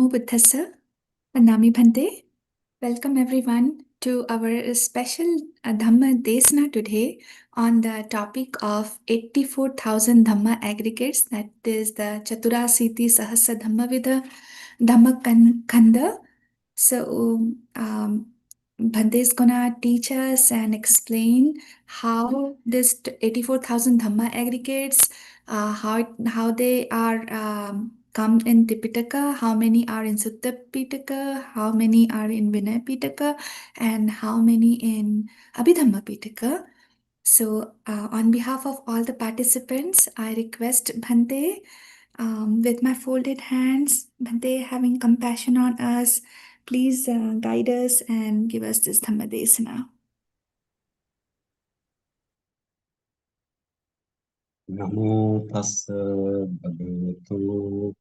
Namo Buddhassa, Nami Bhante. Welcome everyone to our special Dhamma desanā today on the topic of 84,000 Dhamma aggregates, that is the Chaturasiti Sahasra Dhamma Vidha Dhamma Kanda. So, Bhante is gonna teach us and explain how this 84,000 Dhamma aggregates, how they are come in Tipițaka, how many are in Sutta Piṭaka, how many are in Vinaya Piṭaka, and how many in Abhidhamma Pițaka. So, on behalf of all the participants, I request Bhante, with my folded hands, Bhante having compassion on us, please guide us and give us this Dhamma desanā. Namo tassa bhagavato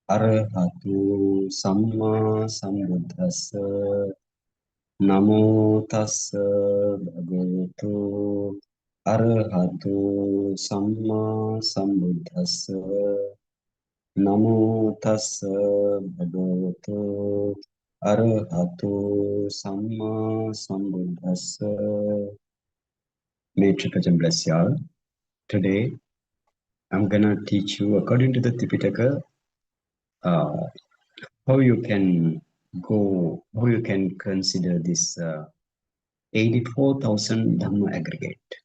arahatu samma sambuddhassa. Namo tassa bhagavato arahatu samma sambuddhassa. Namo tassa bhagavato arahato samma sambuddhassa. May Tripajan bless you all. Today I'm gonna teach you, according to the Tipițaka, how you can consider this 84,000 Dhamma aggregate.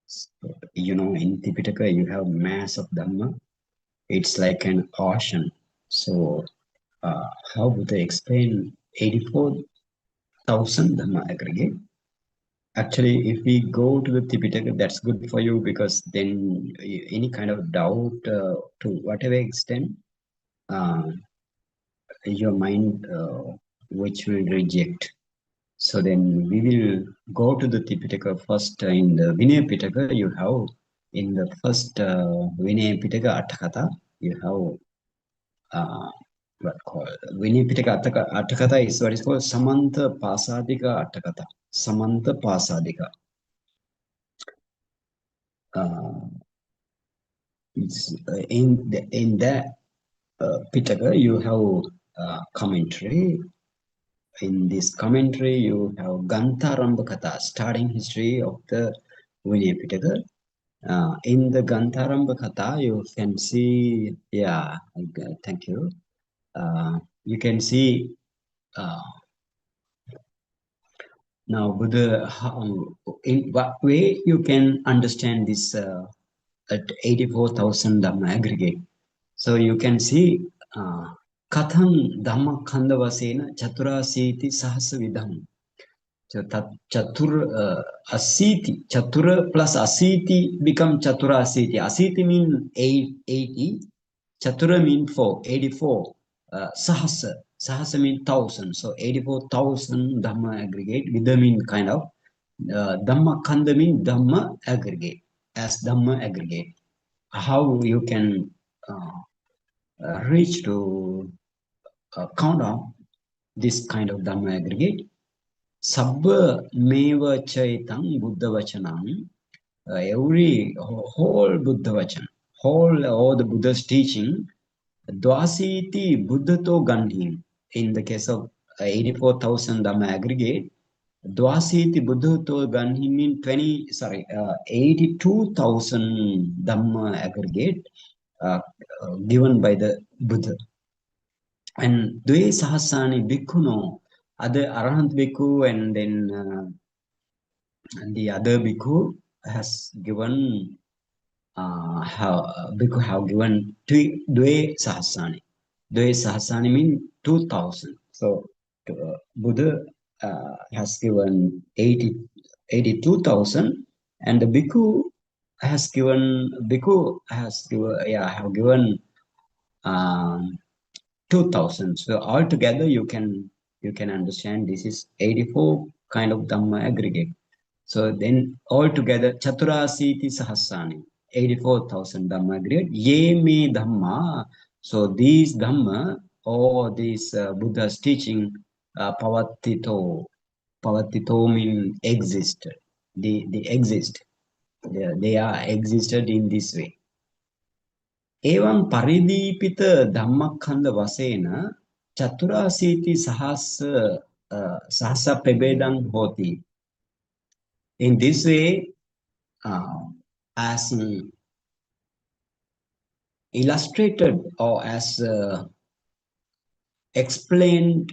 So, in Tipițaka you have mass of Dhamma. It's like an ocean. So how would they explain 84,000 Dhamma aggregate? Actually, if we go to the Tipițaka, that's good for you, because then any kind of doubt, to whatever extent, your mind which will reject. So then we will go to the Tipițaka first. In the Vinaya Piṭaka, you have in the first Vinaya Piṭaka Atthakatha, you have what called Vinaya Piṭaka Atthakatha is what is called Samanta Pasadika Atthakatha. Samanta Pasadika. In that Piṭaka you have commentary. In this commentary you have Gantharamba Katha, starting history of the Vinaya Piṭaka. In the Gantharamba Katha you can see, thank you. You can see now Buddha, in what way you can understand this at 84,000 Dhamma aggregate. So you can see Katham Dhamma Kanda Vasena Chaturasiti Sahasa Vidham. So Chatur Asiti, Chatura plus Asiti become Chaturasiti. Asiti mean 80, Chatura mean 4, 84. Sahasa. Sahasa means 1,000. So 84,000 Dhamma aggregate. Vidha mean kind of. Dhamma Kanda mean Dhamma aggregate. As Dhamma aggregate. How you can reach to count on this kind of Dhamma aggregate? Sabba meva chaitam Buddha vachanam. Every whole Buddha vachan, all the Buddha's teaching, Dvasiti Buddhato Gandhi. In the case of 84,000 Dhamma aggregate, Dvasiti Buddhato Gandhi mean 82,000 Dhamma aggregate given by the Buddha. And Dve Sahasani Bhikkhuno, other Arahant Bhikkhu, and then the other Bhikkhu has given Bhikkhu have given Dve Sahasani. Dve Sahasani mean 2,000. So Buddha has given 82,000, and the Bhikkhu has given 2,000. So altogether you can understand this is 84 kind of Dhamma aggregate. So then altogether Chaturasiti Sahasani, 84,000 Dhamma aggregate. Ye me Dhamma. So these Dhamma, or these Buddha's teaching, Pavattito. Pavattito means exist. They exist. They are existed in this way. Evam paridipita dhammakkhandha vasena chaturasiti sahasa pebedam hoti. In this way, as illustrated or as explained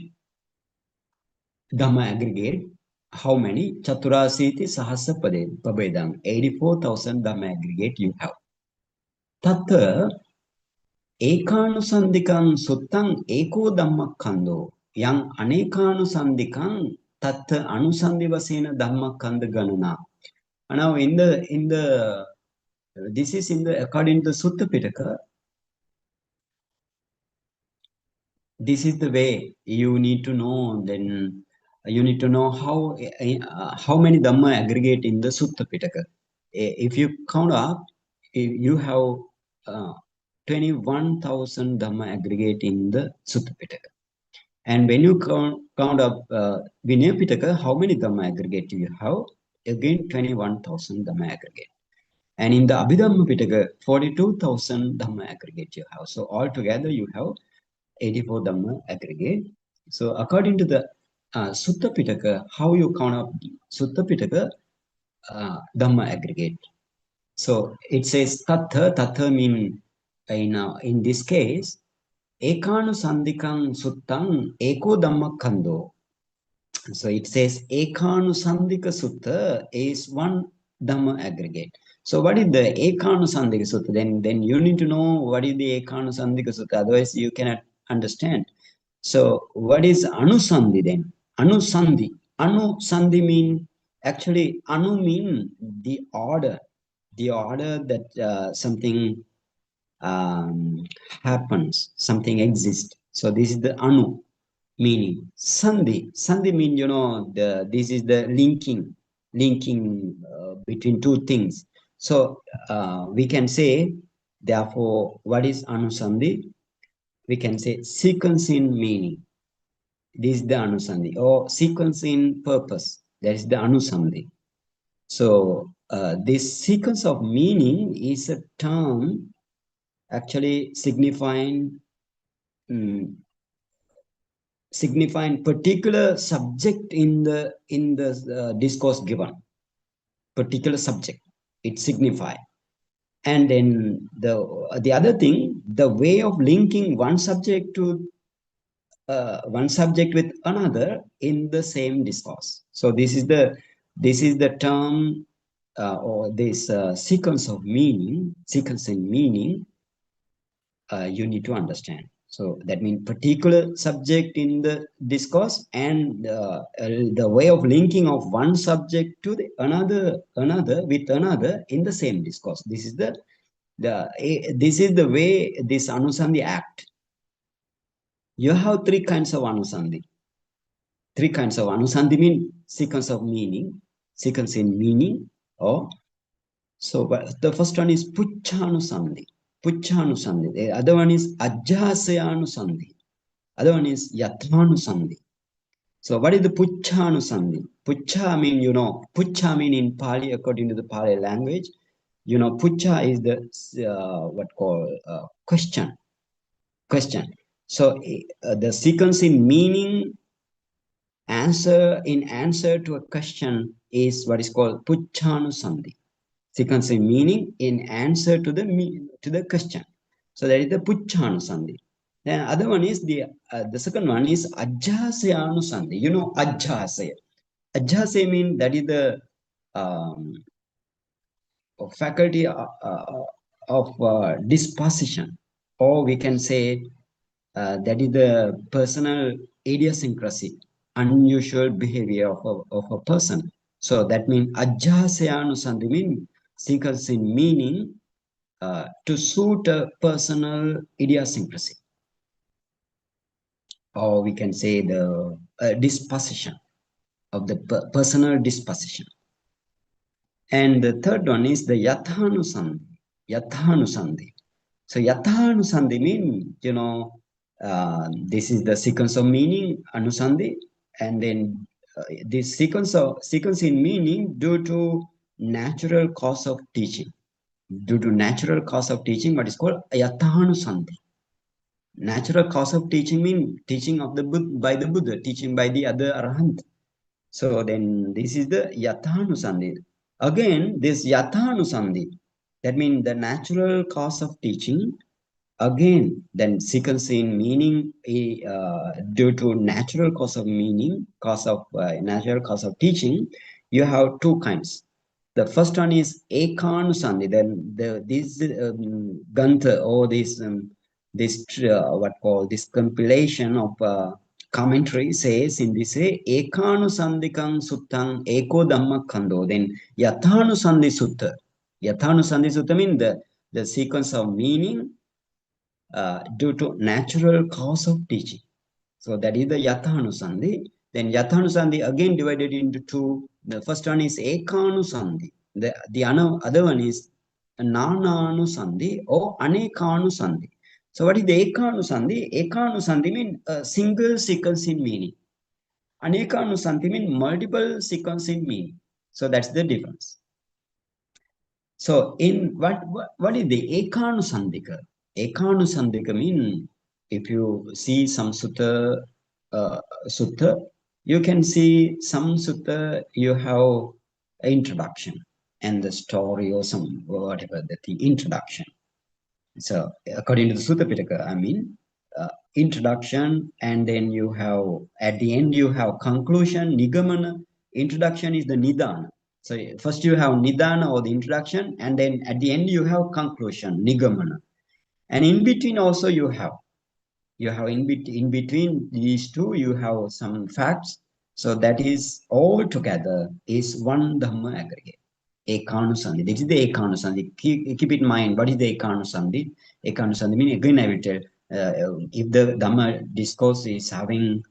Dhamma aggregate, how many? Chaturasiti sahasa pabedam. 84,000 Dhamma aggregate you have. Tata ekanusandikan suttan eko dhammakkhandho. Yang anekanusandikan tattha anusandivasena dhammakkhandha ganana. Now this is according to Sutta Piṭaka. This is the way you need to know. Then you need to know how many Dhamma aggregate in the Sutta Piṭaka. If you count up, you have 21,000 Dhamma aggregate in the Sutta Piṭaka. And when you count up Vinaya Piṭaka, how many Dhamma aggregate do you have? Again, 21,000 Dhamma aggregate. And in the Abhidhamma Pițaka, 42,000 Dhamma aggregate you have. So altogether you have 84 Dhamma aggregate. So according to the Sutta Piṭaka, how you count up Sutta Piṭaka Dhamma aggregate? So it says tatha mean in this case, ekanu sandikam suttam eko dhammakkhandho. So it says ekanu sandika sutta is one Dhamma aggregate. So what is the ekanu sandika sutta? Then you need to know what is the ekanu sandika sutta. Otherwise you cannot understand. So what is anusandhi then? Anusandhi. Anusandhi mean actually anu mean the order that something happens, something exists. So this is the anu meaning. Sandhi mean this is the linking between two things. So we can say, therefore, what is anusandhi? We can say sequence in meaning. This is the anusandhi, or sequence in purpose. That is the anusandhi. So this sequence of meaning is a term actually signifying particular subject in the discourse given. Particular subject it signify. And then the other thing, the way of linking one subject to one subject with another in the same discourse. So this is the term or this sequence in meaning you need to understand. So that means particular subject in the discourse and the way of linking of one subject to the another with another in the same discourse. This is the way this anusandhi act. You have three kinds of anusandhi. Three kinds of anusandhi mean sequence of meaning, sequence in meaning, or so. But the first one is puchanusandhi. Puchanusandhi. The other one is ajjasayanusandhi. Other one is yathanusandhi. So what is the puchanusandhi? Pucha mean pucha mean in Pali, according to the Pali language, pucha is the question. So the sequence in meaning, answer to a question is what is called puchanusandhi. Sequence in meaning in answer to the question. So that is the puchanusandhi. Then other one is the second one is ajjasayanusandhi. Ajjasaya. Ajjasaya means that is the faculty of disposition, or we can say that is the personal idiosyncrasy, unusual behavior of a person. So that means ajjasayanusandhi means sequence in meaning to suit a personal idiosyncrasy, or we can say the disposition of the personal disposition. And the third one is the yathanusandhi. So yathanusandhi means, this is the sequence of meaning, anusandhi, and then this sequence in meaning due to natural cause of teaching. due to natural cause of teaching, what is called yathanusanti. Natural cause of teaching means teaching of the Buddha, by the Buddha, teaching by the other arahant. So then this is the yathanusandhi. Again, this yathanusandhi, that means the natural cause of teaching. Again, then sequence in meaning due to natural cause of meaning, natural cause of teaching, you have two kinds. The first one is ekanusandhi. Then this gantha or this compilation of commentary says in this way, ekanusandhikang suttang eko dhamma khando. Then yathanusandhi sutta. Yathanusandhi sutta means the sequence of meaning due to natural cause of teaching. So that is the Yathanusandhi. Then Yathanusandhi again divided into two. The first one is Ekanusandhi. The other one is Nananusandhi or Anekanusandhi. So what is the Ekanusandhi? Ekanusandhi means a single sequence in meaning. Anekanusandhi means multiple sequence in meaning. So that's the difference. So in what is the Ekanusandhika? Ekanusandhika means if you see some sutta, you can see some sutta you have introduction and the story or some whatever the introduction. So according to the Sutta Piṭaka, I mean introduction, and then you have at the end you have conclusion, nigamana. Introduction is the nidana. So first you have nidana or the introduction, and then at the end you have conclusion, nigamana. And in between also you have in between these two you have some facts. So that is all together is one Dhamma aggregate. Ekanusandhi. This is the Ekanusandhi. Keep in mind what is the Ekanusandhi. Ekanusandhi means again I will tell if the Dhamma discourse is having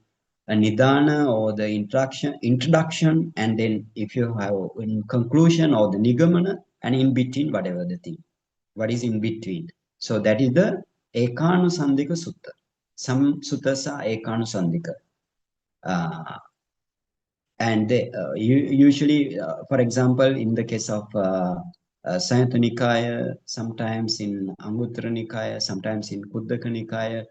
a nidana or the introduction, and then if you have in conclusion or the nigamana, and in between whatever the thing, what is in between. So that is the Ekanusandhika Sutta. Some suttas are Ekanusandhika. And they, usually, for example, in the case of Samyutta Nikaya, sometimes in Anguttara Nikaya, sometimes in Kuddaka Nikaya,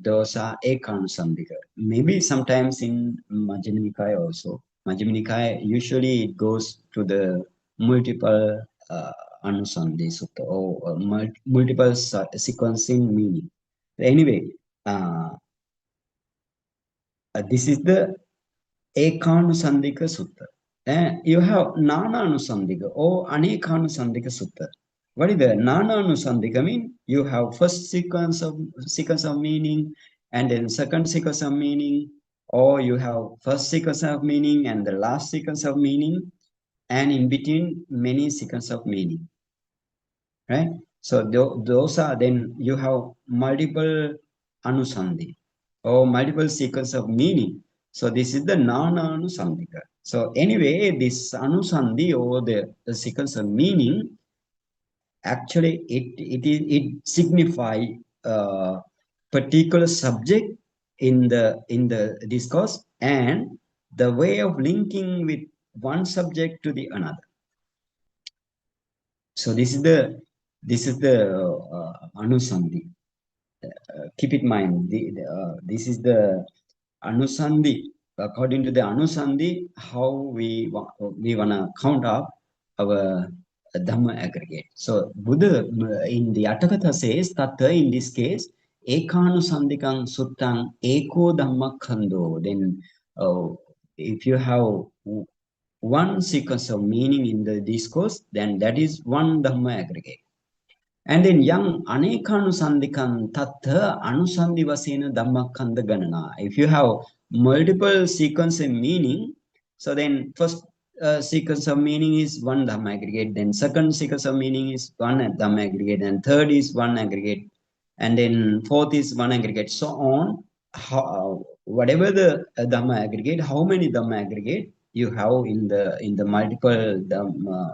those are Ekanusandhika. Maybe sometimes in Majjhima Nikaya also. Majjhima Nikaya, usually it goes to the multiple Anusandhi Sutta or multiple sequencing meaning. Anyway, this is the Ekanusandhika Sutta. And you have Nananusandhika or Anekanusandhika Sutta. What is the Nananusandhika mean? You have first sequence of meaning, and then second sequence of meaning, or you have first sequence of meaning and the last sequence of meaning, and in between many sequence of meaning. Right? So those are, then you have multiple Anusandhi or multiple sequence of meaning. So this is the Nananusandhika. So anyway, this Anusandhi or the sequence of meaning, actually it signify a particular subject in the discourse and the way of linking with one subject to the another. So this is the Anusandhi. Keep in mind this is the Anusandhi. According to the Anusandhi, how we wanna count up our Dhamma aggregate. So Buddha in the Atthakatha says that in this case, Ekanusandhikang Suttang Eko Dhamma Khando. Then if you have one sequence of meaning in the discourse, then that is one Dhamma aggregate. And then yang Anekanusandhikan Tattha Anusandhi Vasena Dhammakanda Ganana. If you have multiple sequence of meaning, so then first sequence of meaning is one Dhamma aggregate, then second sequence of meaning is one Dhamma aggregate, and third is one aggregate, and then fourth is one aggregate, so on. Whatever the Dhamma aggregate, how many Dhamma aggregate you have in the multiple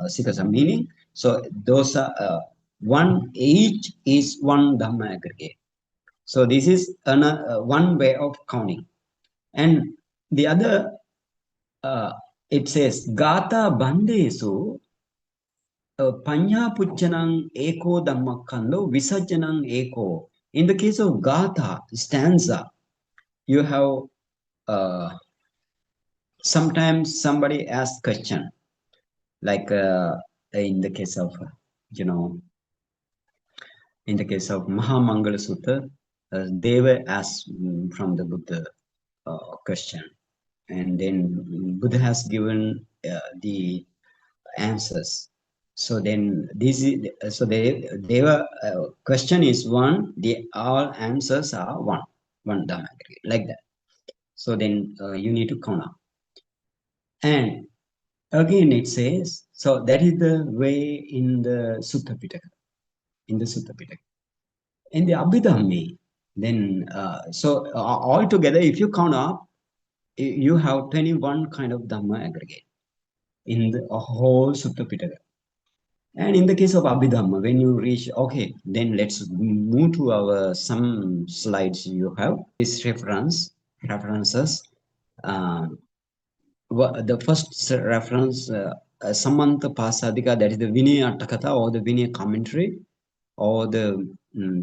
sequence of meaning. So those are one each is one Dhamma aggregate. So this is one way of counting. And the other, it says, Gata Bandhesu Panya puchanang eko dhammakando visajjanang eko. In the case of gatha, stanza, you have sometimes somebody asks question, like in the case of, you know, in the case of Mahamangala Sutta, they were asked from the Buddha question, and then Buddha has given the answers. So then this is so they were question is one, the all answers are one Dhamma aggregate, like that. So then you need to count up. And again it says, so that is the way in the Sutta Piṭaka, in the Sutta Piṭaka. In the Abhidhamma, then altogether if you count up, you have 21 kind of Dhamma aggregate in the whole Sutta Piṭaka. And in the case of Abhidhamma, when you reach, okay, then let's move to our some slides you have. This references. The first reference, Samanta Pasadika, that is the Vinaya Takata or the Vinaya commentary or the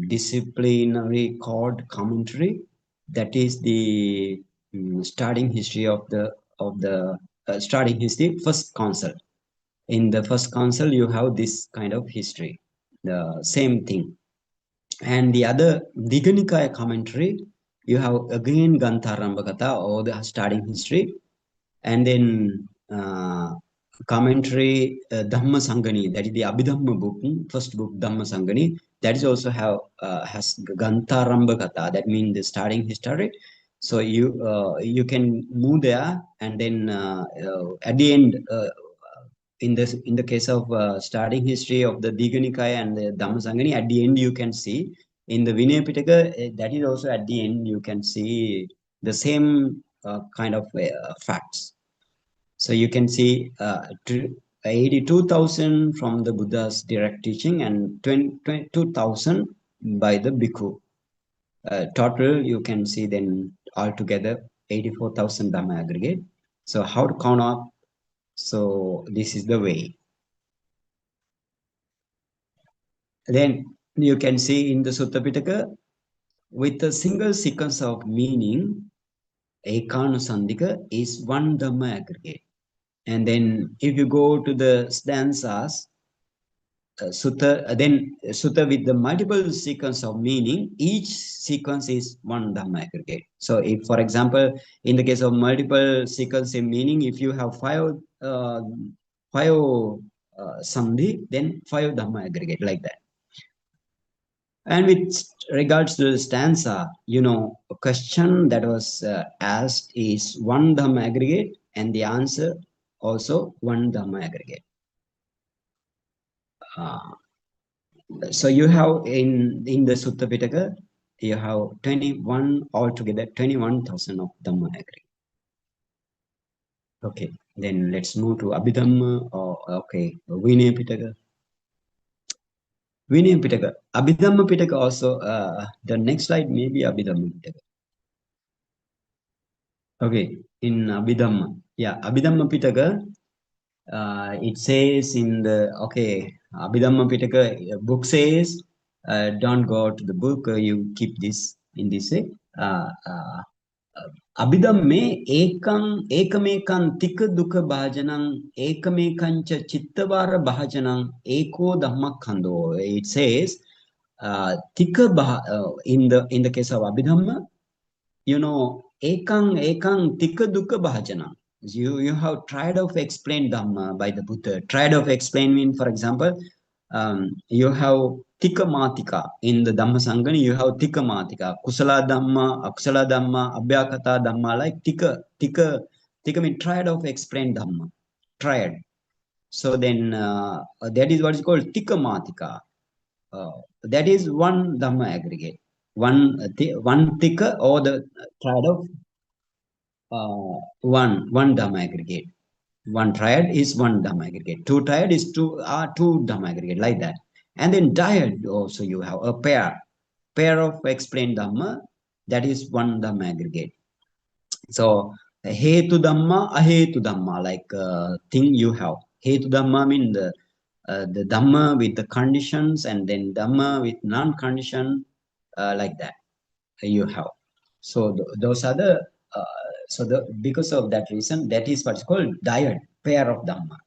disciplinary code commentary. That is the starting history of the starting history, first council. In the first council, you have this kind of history, the same thing. And the other Diganikaya commentary, you have again Gantharambakata or the starting history, and then commentary Dhamma Sangani, that is the Abhidhamma book, first book Dhamma Sangani, that is also have has Gantharambakata, that means the starting history. So you can move there, and then at the end. In the case of starting history of the Diganikaya and the Dhammasangani, at the end you can see in the Vinaya Piṭaka, that is also at the end you can see the same kind of facts. So you can see 82,000 from the Buddha's direct teaching and 22,000 by the Bhikkhu. Total you can see then altogether 84,000 Dhamma aggregate. So how to count up? So this is the way. Then you can see in the Sutta Piṭaka, with a single sequence of meaning, Ekanusandika is one Dhamma aggregate. And then if you go to the stanzas, then Sutta with the multiple sequence of meaning, each sequence is one Dhamma aggregate. So if, for example, in the case of multiple sequence of meaning, if you have five Sandhi, then five Dhamma aggregate, like that. And with regards to the stanza, a question that was asked is one Dhamma aggregate, and the answer also one Dhamma aggregate. So you have in the Sutta Piṭaka, you have 21 altogether, 21,000 of Dhamma aggregate. Okay, then let's move to Abhidhamma or Vinaya Piṭaka. Vinaya Piṭaka. Abhidhamma Piṭaka also, the next slide may be Abhidhamma Piṭaka. Okay, in Abhidhamma. Yeah, Abhidhamma Piṭaka, it says in the, Abhidhamma Piṭaka book says, don't go to the book, you keep this in this way. Abhidhamme ekamekan tika dukha bhajanam ekamekancha chittavara bhajanam eko dhammakhando. It says, in the case of Abhidhamma, ekang tika dukha bhajanam. You have tried of explain Dhamma by the Buddha. Tried of explaining, for example, you have Tika Matika. In the Dhamma Sangani, you have Tika Matika. Kusala Dhamma, Akusala Dhamma, Abhyakata Dhamma, like Tika means tried of explain Dhamma. Tried. So then that is what is called Tika Matika. That is one Dhamma aggregate. One Tika or the triad of one Dhamma aggregate. One triad is one Dhamma aggregate. Two triad is two Dhamma aggregate, like that. And then dyad also you have a pair of explained Dhamma, that is one Dhamma aggregate. So Hetu Dhamma, Ahetu Dhamma, like thing you have. Hetu Dhamma means the Dhamma with the conditions, and then Dhamma with non-condition, like that you have. So those are the because of that reason, that is what's called dyad, pair of Dhamma.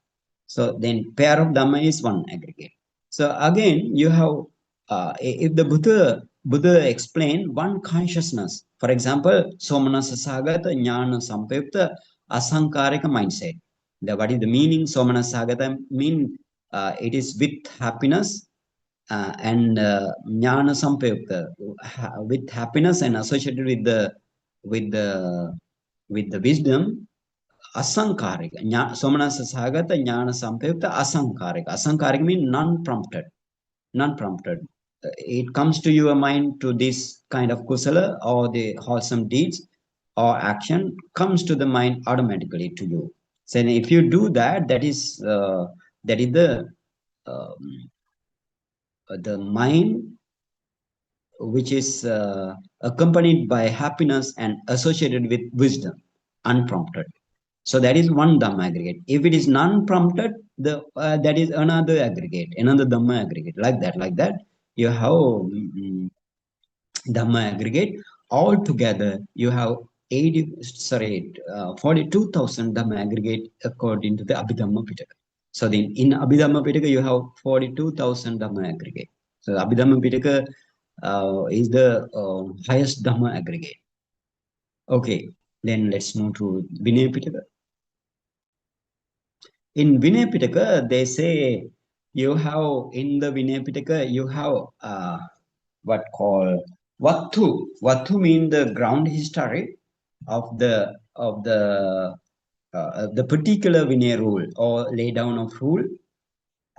So then pair of Dhamma is one aggregate. So again, you have, if the Buddha explained one consciousness, for example, Somanasa Sagata Jnana Sampayukta Asankarika mindset. What is the meaning? Somanasa Sagata mean it is with happiness, and Jnana Sampayukta, with happiness and associated with the with the wisdom. Asankarika. Somanasa Sagata Jnana Sampayukta Asankarika. Asankarika means non-prompted. Non-prompted. It comes to your mind to this kind of kusala or the wholesome deeds or action comes to the mind automatically to you. So if you do that, that is um, the mind which is accompanied by happiness and associated with wisdom, unprompted. So that is one Dhamma aggregate. If it is non-prompted, that is another aggregate, another Dhamma aggregate, like that, like that. You have Dhamma aggregate. Altogether, you have 42,000 Dhamma aggregate according to the Abhidhamma Pițaka. So then in Abhidhamma Pițaka, you have 42,000 Dhamma aggregate. So Abhidhamma Pițaka is the highest Dhamma aggregate. Okay, then let's move to Vinaya Pițaka. In Vinaya Pițaka, they say you have, in the Vinaya Pițaka, you have what called Vattu. Vattu means the ground history of the particular Vinaya rule or lay down of rule,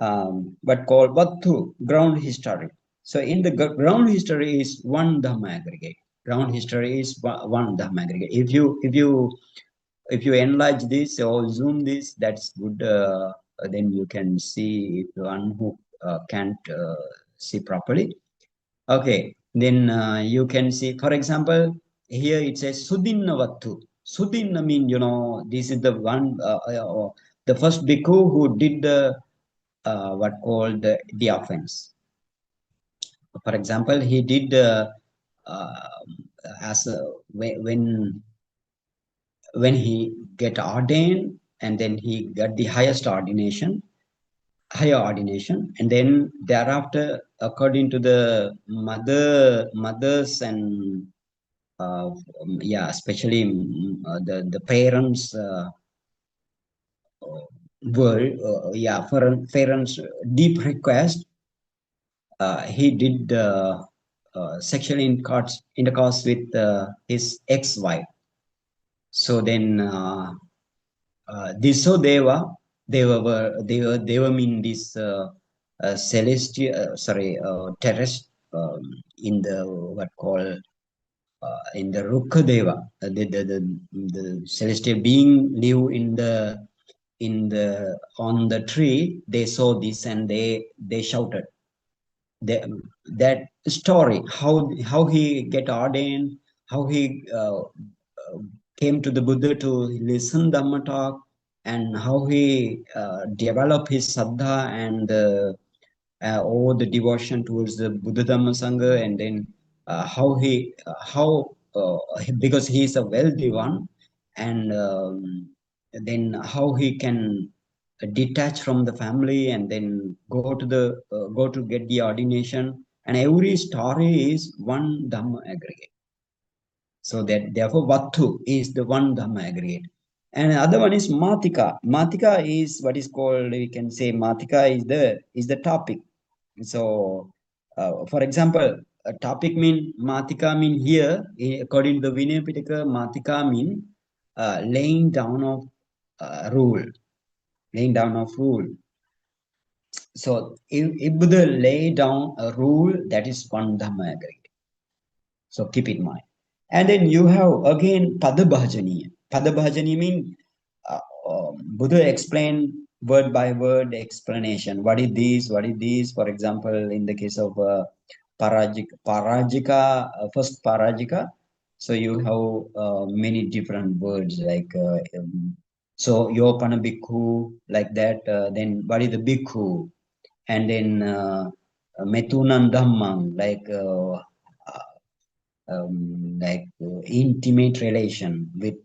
but called Vattu, ground history. So in the ground history is one Dhamma aggregate. Ground history is one Dhamma aggregate. If you enlarge this or zoom this, that's good. Then you can see, if one who can't see properly. Okay, then you can see, for example, here it says Sudinna Vattu. Sudinna mean, this is the one, the first bhikkhu who did the what called the offense. For example, he did uh, as when he get ordained, and then he got the higher ordination, and then thereafter, according to the mothers and especially the parents were parents deep request, he did sexual intercourse with his ex-wife. So then this Deva mean this celestial, terrestrial, in the what call in the Rukha Deva, the celestial being live on the tree. They saw this and they shouted. That story, how he get ordained, how he came to the Buddha to listen Dhamma talk, and how he developed his saddha and all the devotion towards the Buddha Dhamma Sangha, and then how because he is a wealthy one, and then how he can detach from the family and then go to get the ordination, and every story is one Dhamma aggregate. So that therefore Vattu is the one Dhamma aggregate. And the other one is Matika. Matika is what is called, we can say Matika is the topic. So for example, a topic mean Matika mean here, according to the Vinaya Piṭaka, Matika mean laying down of rule. Laying down of rule. So if Buddha lay down a rule, that is one Dhamma aggregate. So keep in mind. And then you have again Padabhajaniya. Padabhajaniya means Buddha explained word by word explanation. What is this? What is this? For example, in the case of Parajika, first Parajika. So you have many different words like so Yopana Bhikkhu, like that. Then what is the Bhikkhu? and then metunan dhammang, intimate relation with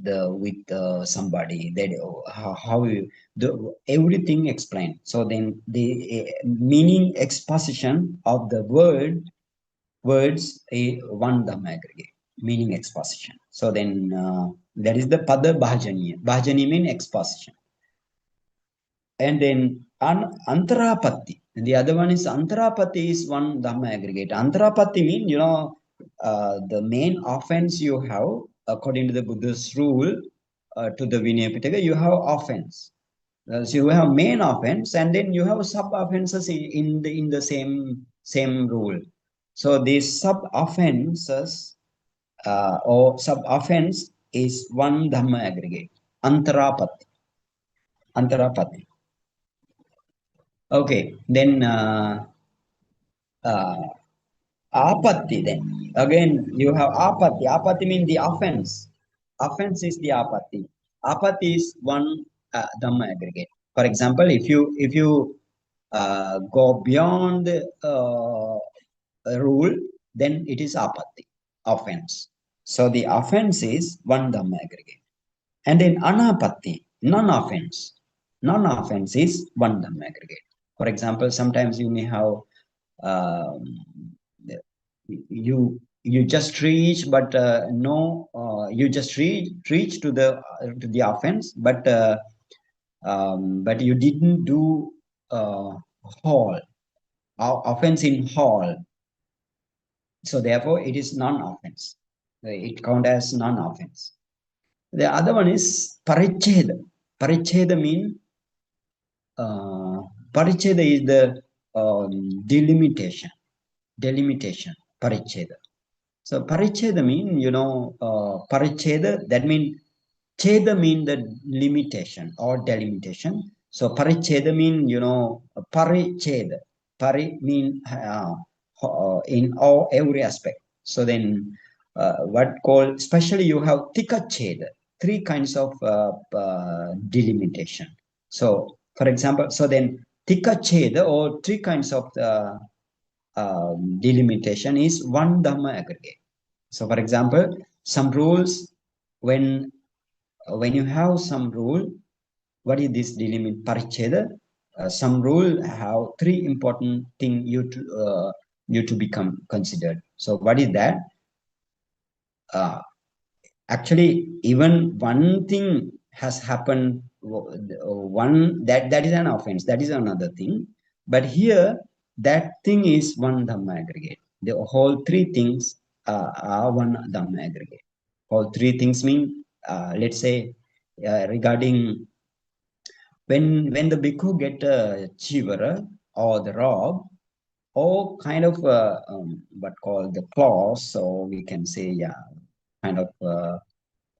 somebody, that how you the everything explained. So then the meaning exposition of the words a one Dhamma aggregate, meaning exposition. So then that is the pada bhajaniya. Bhajaniya mean exposition. And then antarapatti. The other one is antarapatti is one Dhamma aggregate. Antarapatti mean, the main offense you have, according to the Buddha's rule, to the Vinaya Piṭaka, you have offense. So you have main offense, and then you have sub offenses in the same rule. So these sub offenses or sub offense is one Dhamma aggregate. Antarapatti. Antarapatti. Okay, then apatti. Then again you have apatti. Apatti means the offense. Offense is the apatti. Apatti is one Dhamma aggregate. For example, if you go beyond a rule, then it is apatti, offense. So the offense is one Dhamma aggregate. And then anapatti, non-offense. Non-offense is one Dhamma aggregate. For example, sometimes you may have um, you just reach, but no, you just reach to the offense, but you didn't do whole offense in whole. So therefore, it is non-offense. It count as non-offense. The other one is paricheda. Paricheda mean paricheda is the delimitation. Delimitation. Paricheda. So paricheda mean, paricheda, that mean cheda mean the limitation or delimitation. So paricheda mean, paricheda. Pari mean in all every aspect. So then what called, especially you have tikacheda, three kinds of delimitation. So for example, so then tikacheda or three kinds of delimitation is one Dhamma aggregate. So for example, some rules, when you have some rule, what is this delimit paricheda? Some rule have three important thing you to become considered. So what is that? Actually, even one thing has happened, one that is an offense, that is another thing. But here, that thing is one Dhamma aggregate. The whole three things are one Dhamma aggregate. All three things mean, let's say, regarding when the bhikkhu get a chivara or the robe, all kind of what called the cloth, so we can say, yeah, kind of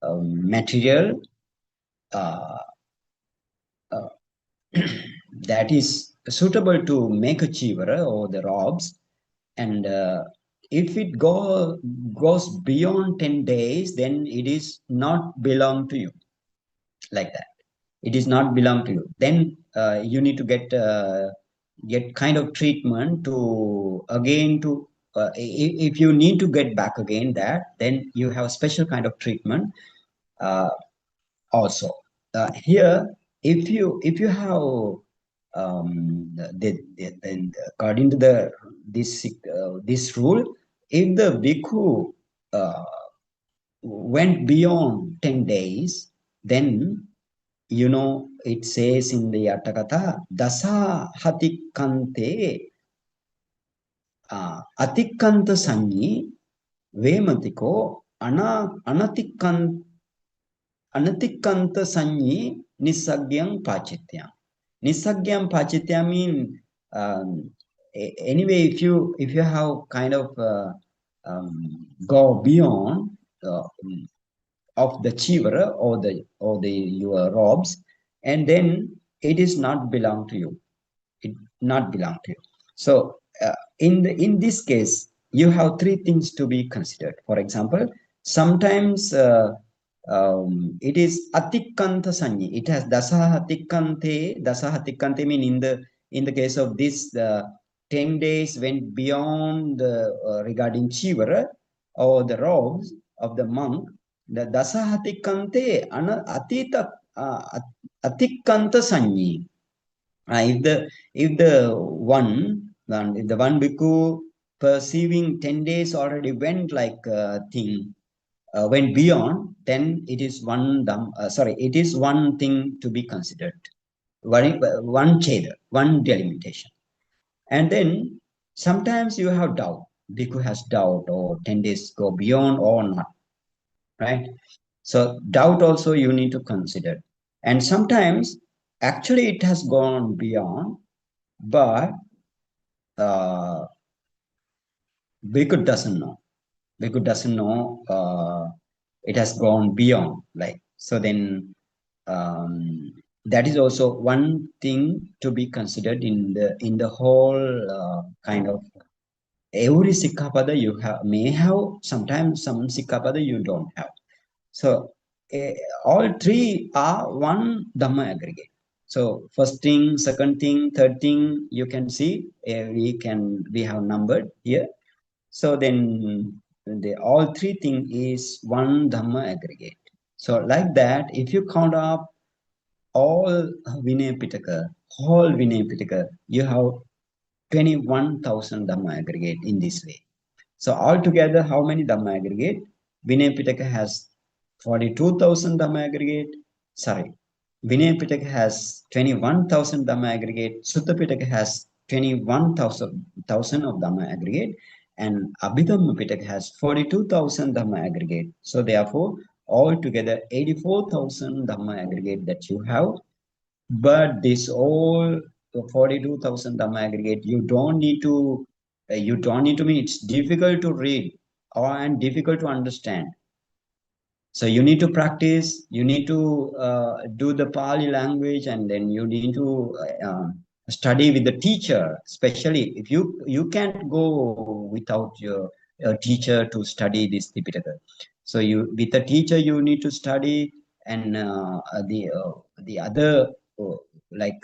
material uh, uh, that is suitable to make a chivara or the robes. And if it goes beyond 10 days, then it is not belong to you, like that. It is not belong to you. Then you need to get kind of treatment to again to if you need to get back again that, then you have special kind of treatment also. Here, if you have then according to this rule, if the bhikkhu uh, went beyond 10 days, then it says in the Atakatha, dasa hatikante atikanta sanyi vematiko anatikanta sanyi nisagyam pachityam. Nisagyam pachityam mean anyway, if you have kind of go beyond of the chivara or the your robes, and then it is not belong to you. It not belong to you. So in this case, you have three things to be considered. For example, sometimes it is atikanta sanyi. It has dasa hatikante. Dasa hatikante mean in the case of this, the 10 days went beyond the regarding chivara or the robes of the monk. The dasahatikante atita atikanta sanyi. If the one bhikkhu perceiving 10 days already went like thing, went beyond, then it is it is one thing to be considered, one cheda, one delimitation. And then sometimes you have doubt, bhikkhu has doubt, or 10 days go beyond or not, right? So doubt also you need to consider. And sometimes actually it has gone beyond, but bhikkhu doesn't know. Bhikkhu doesn't know it has gone beyond. Like, so then that is also one thing to be considered in the whole kind of every sikhapada you may have, sometimes some sikhapada you don't have. So all three are one Dhamma aggregate. So first thing, second thing, third thing, you can see we have numbered here. So then all three thing is one Dhamma aggregate. So like that, if you count up all Vinaya Pițaka, whole Vinaya Pițaka, you have 21,000 Dhamma aggregate in this way. So altogether, how many Dhamma aggregate? Vinaya Pițaka has 42,000 Dhamma aggregate. Sorry, Vinaya Pițaka has 21,000 Dhamma aggregate. Sutta Pițaka has 21,000 of Dhamma aggregate. And Abhidhamma Pițaka has 42,000 Dhamma aggregate. So therefore, altogether 84,000 Dhamma aggregate that you have. But this all 42,000 Dhamma aggregate, you don't need to mean it's difficult to read and difficult to understand. So you need to practice, you need to do the Pali language, and then you need to study with the teacher, especially if you can't go without your teacher to study this Tipitaka. So with the teacher, you need to study, and the other like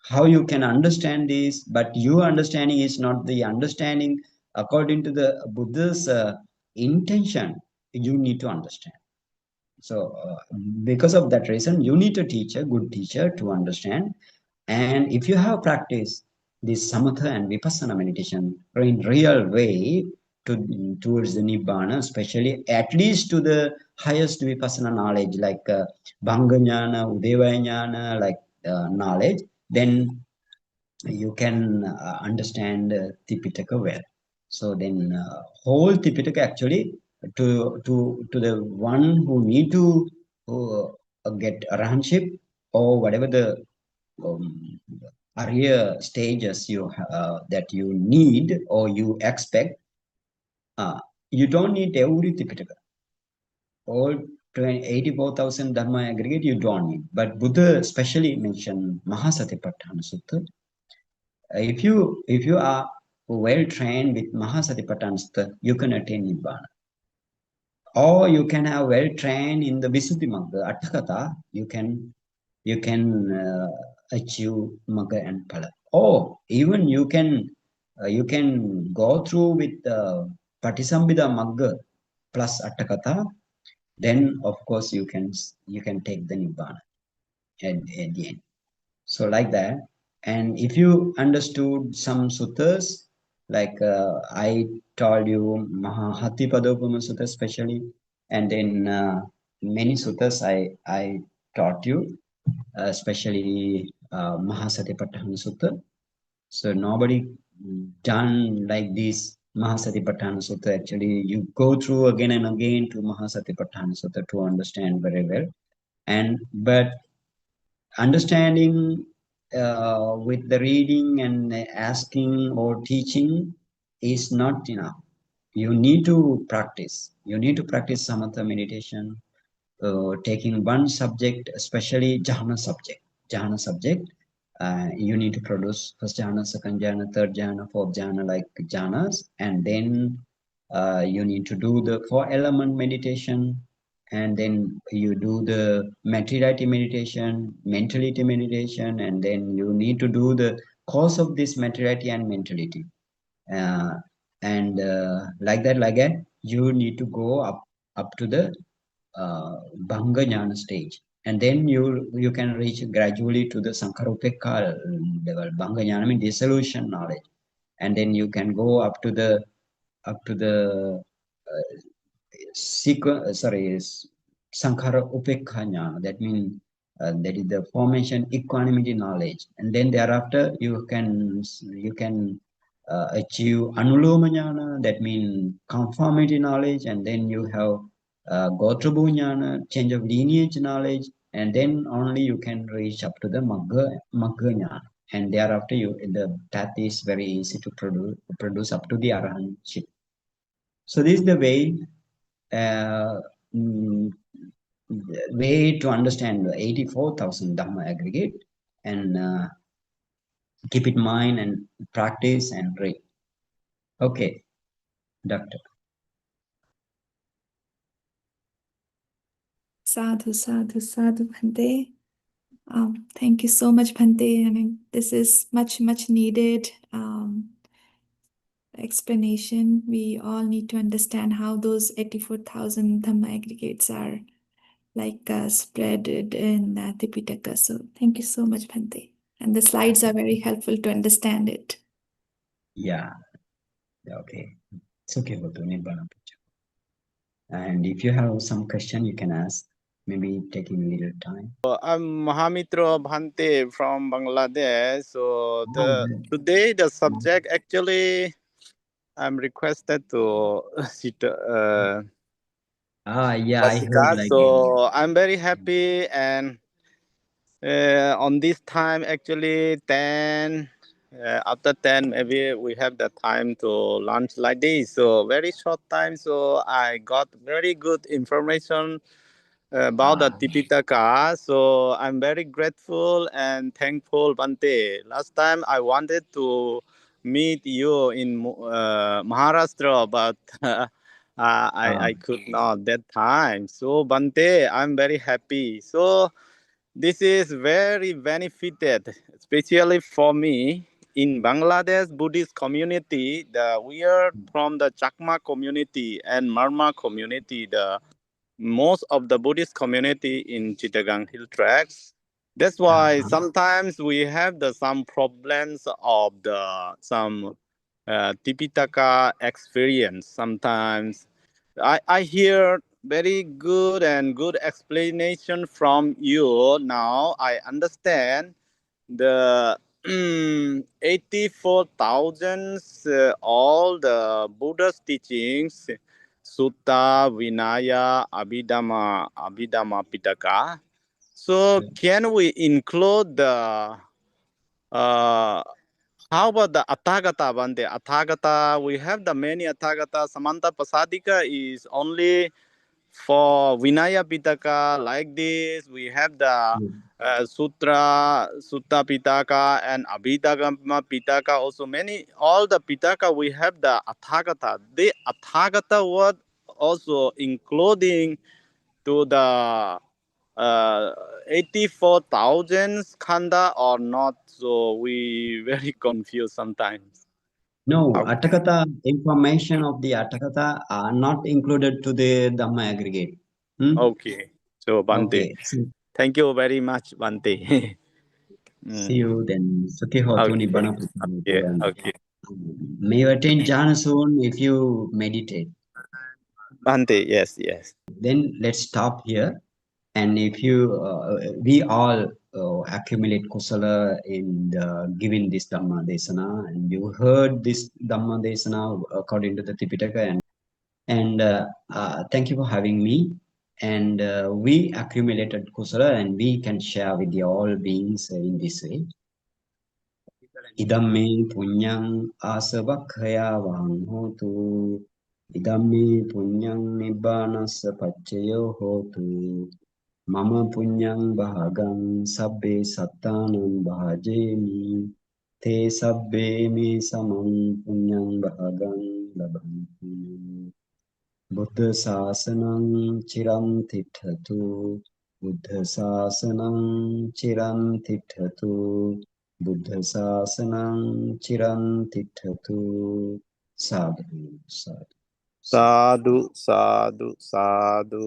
how you can understand this, but your understanding is not the understanding according to the Buddha's intention. You need to understand. So because of that reason, you need a teacher, good teacher, to understand. And if you have practiced this samatha and vipassana meditation in real way towards the nibbana, especially at least to the highest vipassana knowledge, like bhanga jnana, udevaya jnana, like knowledge, then you can understand Tipitaka well. So then whole Tipitaka actually to the one who need to get arahantship or whatever the earlier stages that you need or you expect, you don't need every Tipitaka. All 84,000 Dhamma aggregate you don't need. But Buddha especially mentioned Mahasatipatthana Sutta. If you are well trained with Mahasatipatthana Sutta, you can attain Nibbana. Or you can have well trained in the Visuddhi Magga, Atthakatha, you can achieve Magga and Phala. Or even you can go through with Patisambhida Magga plus Atthakatha, then of course you can take the Nibbana at the end. So like that. And if you understood some suttas, like I told you Mahatipadopama Sutta especially, and then many suttas I taught you, especially Mahasatipatthana Sutta. So nobody done like this Mahasatipatthana Sutta. Actually, you go through again and again to Mahasatipatthana Sutta to understand very well. But understanding with the reading and asking or teaching is not enough. You need to practice. You need to practice samatha meditation, taking one subject, especially jhana subject. Jhana subject, you need to produce first jhana, second jhana, third jhana, fourth jhana, like jhanas, and then you need to do the 4-element meditation, and then you do the materiality meditation, mentality meditation, and then you need to do the cause of this materiality and mentality. And like that, you need to go up to the Bhanga Jnana stage. And then you can reach gradually to the Sankarupeka level. Bhanga Jnana means dissolution knowledge. And then you can go up to the Sankhara Upekha Jnana. That means that is the formation equanimity knowledge. And then thereafter you can achieve Anuloma Jnana. That means conformity knowledge. And then you have Gotrabhu Jnana, change of lineage knowledge. And then only you can reach up to the Magga Jnana. And thereafter the path is very easy to produce up to the Arahantship. So this is the uh, mm, way to understand the 84,000 Dhamma aggregate, and keep it in mind and practice and read. Okay, Doctor. Sadhu, sadhu, sadhu, Bhante. Thank you so much, Bhante. I mean, this is much, much needed explanation. We all need to understand how those 84,000 Dhamma aggregates are like spread in Tipițaka. So thank you so much, Bhante. And the slides are very helpful to understand it. Yeah, okay. It's okay, Nibbana Pițaka. And if you have some question, you can ask. Maybe taking a little time. I'm Mahamitra Bhante from Bangladesh. So today the Oh, subject actually I'm requested to sit yeah, I heard Pasika. like So I'm very happy and on this time actually 10 after 10 maybe we have the time to lunch like this. So very short time. So I got very good information about the ah, Tipițaka. So I'm very grateful and thankful, Bhante. Last time I wanted to meet you in Maharashtra, but I ah, could not that time. So Bhante, I'm very happy. So this is very benefited, especially for me. In Bangladesh Buddhist community, we are from the Chakma community and Marma community. The most of the Buddhist community in Chittagong Hill Tracts. That's why uh-huh. sometimes we have some problems of some Tipitaka experience. Sometimes I hear very good explanation from you. Now I understand the 84,000 all the Buddha's teachings, Sutta, Vinaya, Abhidhamma Pițaka. So can we include the how about the Athagata Bhante? Athagata, we have the many Athagata. Samanta Pasadika is only for Vinaya Pițaka. Like this, we have the Sutta Pițaka and Abhidhamma Pițaka. Also, all the Pițaka we have the Athagata. The Athagata word also including to the uh, 84,000 skanda or not. So we very confused sometimes. No, Okay. Atakata information of the Atakata are not included to the Dhamma aggregate. Hmm? Okay. So Bhante, Okay, so thank you very much, Bhante. see you then. Sukhi ho tu Okay. nibbana Okay. pratibha. Okay. May you attain jhana soon if you meditate. Bhante, yes, yes. Then let's stop here. And if we all accumulate kusala in giving this Dhamma desana, and you heard this Dhamma desana according to the Tipitaka, and thank you for having me. And we accumulated kusala, and we can share with the all beings in this way. Idam me punyang asavakhaya vahang hotu. Idam me punyang nibbanasa pachayo hotu. Mama punyang bahagam sabbe sattanam bahajemi. Te sabbe me samam punyang bahagam labhanti. Buddha sasanam chiram tithatu. Buddha sasanam chiram tithatu. Buddha Sasanam Chiran Tithatu. Sadhu, sadhu. Sadhu, sadhu, sadhu.